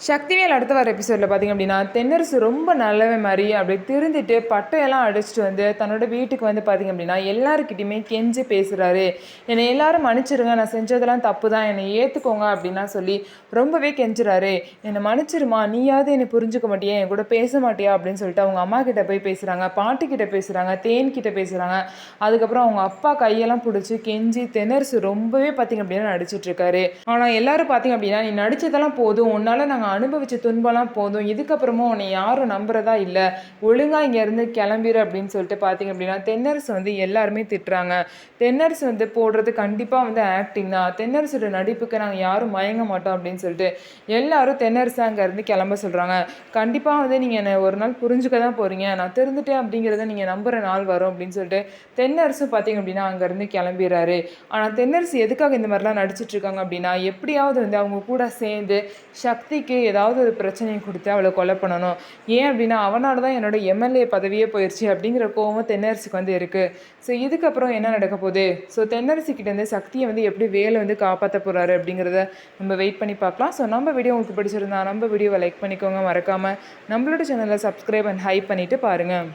சக்திவேல் அடுத்த வர எபிசோடில் பார்த்திங்க அப்படின்னா தென்னரசு ரொம்ப நல்லவே மாதிரி அப்படி திருந்திட்டு பட்டையெல்லாம் அடிச்சுட்டு வந்து தன்னோட வீட்டுக்கு வந்து பார்த்திங்க அப்படின்னா எல்லாருக்கிட்டையுமே கெஞ்சி பேசுகிறாரு. என்னை எல்லாரும் மன்னிச்சிருங்க, நான் செஞ்சதெல்லாம் தப்பு தான், என்னை ஏற்றுக்கோங்க அப்படின்னா சொல்லி ரொம்பவே கெஞ்சுறாரு. என்னை மன்னிச்சிருமா, நீயாவது என்னை புரிஞ்சுக்க மாட்டியா, என் கூட பேச மாட்டியா அப்படின்னு சொல்லிட்டு அவங்க அம்மா கிட்ட போய் பேசுகிறாங்க, பாட்டிக்கிட்ட பேசுகிறாங்க, தேன்கிட்ட பேசுகிறாங்க. அதுக்கப்புறம் அவங்க அப்பா கையெல்லாம் பிடிச்சி கெஞ்சி தென்னரசு ரொம்பவே பார்த்திங்க அப்படின்னா நடிச்சிட்ருக்காரு. ஆனால் எல்லாரும் பார்த்திங்க அப்படின்னா நீ நடித்ததெல்லாம் போதும், உன்னால் நாங்கள் அனுபவிச்ச துன்பம்லாம் போதும், இதுக்கப்புறமும் உன்னை யாரும் நம்புறதா இல்லை, ஒழுங்காக இங்கேருந்து கிளம்பிடு அப்படின்னு சொல்லிட்டு பார்த்தீங்க அப்படின்னா தென்னரசு வந்து எல்லாருமே திட்டுறாங்க. தென்னரசு வந்து போடுறது கண்டிப்பாக வந்து ஆக்டிங் தான், தென்னரசோட நடிப்புக்கு நாங்கள் யாரும் மயங்க மாட்டோம் அப்படின்னு சொல்லிட்டு எல்லாரும் தென்னரசு அங்கேருந்து கிளம்ப சொல்கிறாங்க. கண்டிப்பாக வந்து நீங்கள் என்னை ஒரு நாள் புரிஞ்சுக்க தான் போகிறீங்க, நான் தெரிஞ்சுட்டேன் அப்படிங்கிறத நீங்கள் நம்புகிற நாள் வரும் அப்படின்னு சொல்லிட்டு தென்னரசும் பார்த்தீங்க அப்படின்னா அங்கேருந்து கிளம்பிடுறாரு. ஆனால் தென்னரசு எதுக்காக இந்த மாதிரிலாம் நடிச்சிட்ருக்காங்க அப்படின்னா எப்படியாவது வந்து அவங்க கூட சேர்ந்து சக்திக்கு ஏதாவது ஒரு பிரச்சனையை கொடுத்து அவளை கொலை பண்ணணும். ஏன் அப்படின்னா அவனால தான் என்னோட எம்எல்ஏ பதவியே போயிடுச்சு அப்படிங்கிற கோவம் தென்னரசுக்கு வந்து இருக்குது. ஸோ இதுக்கப்புறம் என்ன நடக்க போகுது, ஸோ தென்னரசுக்கிட்டேருந்து சக்தியை வந்து எப்படி வேலை வந்து காப்பாற்ற போகிறாரு அப்படிங்கிறத நம்ம வெயிட் பண்ணி பார்க்கலாம். ஸோ நம்ம வீடியோ உங்களுக்கு பிடிச்சிருந்தா நம்ம வீடியோவை லைக் பண்ணிக்கோங்க, மறக்காமல் நம்மளோட சேனலை சப்ஸ்கிரைப் அண்ட் ஹைப் பண்ணிவிட்டு பாருங்கள்.